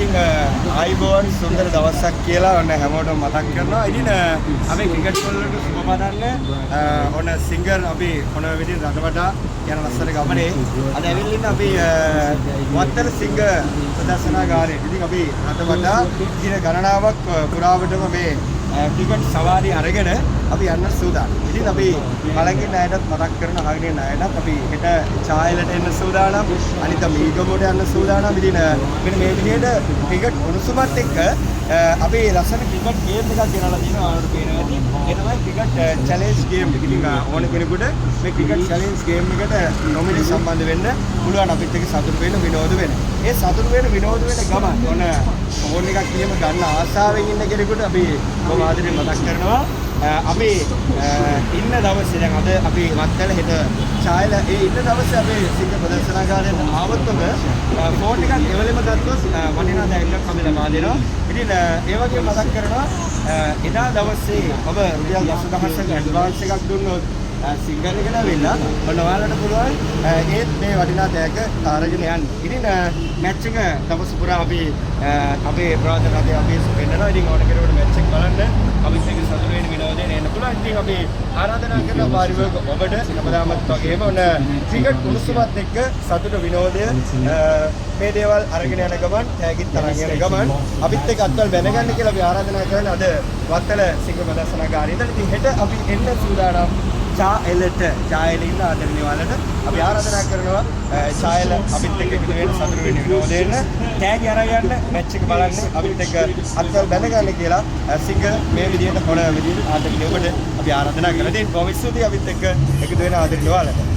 ඉතින් ආයිබෝන් සුන්දර දවසක් කියලා ඔන්න හැමෝටම මතක් කරනවා. ඉතින් අපි ක්‍රිකට් වලට සුබ පතන්න. ඔන්න සිංගර් අපි මොන විදිහට රටවටා යන ලස්සන ගමනේ අද ඇවිල්ලා ඉන්න අපි වත්තල සිංග ප්‍රදර්ශනාගාරයේ. ඉතින් අපි රටවටා දින ගණනාවක් පුරාවටම මේ ක්‍රිකට් සවාරි අරගෙන අපි යන්න සූදානම්. ඉතින් අපි කලින් ණයටත් මතක් කරන අහගෙන ණයටත් අපි හෙට චායලට එන්න සූදානම්. අනිත් මීගමෝට යන්න සූදානම්. ඉතින් මෙන්න මේ විදිහට ක්‍රිකට් උණුසුමත් එක්ක අපි ලස්සන ක්‍රිකට් ගේම් එකක් ගෙනලා තියෙනවා ආවුරු පේනවා ඇති. ඒ තමයි ක්‍රිකට් චැලෙන්ජ් ගේම් එක. ඉතින් ඕන කෙනෙකුට මේ ක්‍රිකට් චැලෙන්ජ් ගේම් එකට නොමිනේට් සම්බන්ධ වෙන්න පුළුවන් අපිත් එක්ක සතුටු වෙන්න විනෝද වෙන්න. ඒ සතුටු වෙන්න විනෝද වෙන්න ගමන් ඕන ෆෝන් එකක් කියම ගන්න ආසාවෙන් ඉන්න කෙනෙකුට අපි කොහොම ආදරෙන් මතක් කරනවා. අපි ඉන්න දවසේ දැන් අද අපි වත්තල හෙට ඡායල ඒ ඉන්න දවසේ අපි සිංහ ප්‍රදර්ශනාගාරයට ආවොත්ම ෆෝන් එකක් එවලෙම ගත්තොත් වටිනා දැක්කක් අපි ලබා දෙනවා. ඉතින් ඒ වගේ මතක් කරනවා එදා දවසේ ඔබ රුපියල් 10000ක ඇඩ්වාන්ස් එකක් දුන්නොත් සිංගල් එකට වෙන්න ඔන්න ඔයාලට පුළුවන් ඒත් මේ වටිනා තෑග්ග අරගෙන යන්න. ඉතින් මැච් එක දවස් පුරා අපි අපේ ප්‍රාදන අපි වෙන්නනවා. ඉතින් ඕන කෙනෙකුට මැච් එක බලන්න අපිත් එක්ක සතුටු වෙන්න විනෝදයෙන් එන්න පුළුවන්. ඉතින් අපි ආරාධනා කරන පරිවර්ග ඔබට හැමදාමත් වගේම ඔන්න ක්‍රිකට් උණුසුමත් එක්ක සතුට විනෝදය මේ දේවල් අරගෙන යන ගමන් තෑගිත් තරන් යන ගමන් අපිත් එක්ක අත්වල බැනගන්න කියලා අපි ආරාධනා කරන අද වත්තල සිංහ ප්‍රදර්ශනාගාරයේ. ඉතින් හෙට අපි එන්න සූදානම් චායලට චායල ඉන්න ආදරණීය වලට අපි ආරාධනා කරනවා චායල අපිත් එක්ක එකතු වෙන්න සතුටු වෙන්න විනෝදයෙන් තෑගි අරන් යන්න මැච් එක බලන්න අපිත් එක්ක අත්වල බැනගන්න කියලා සිංහ මේ විදිහට හොන විදිහට ආදරණීය ඔබට අපි ආරාධනා කරලා දෙන්න. කොහොමද ස්තුතියි අපිත් එක්ක එකතු වෙන ආදරණීය වලට.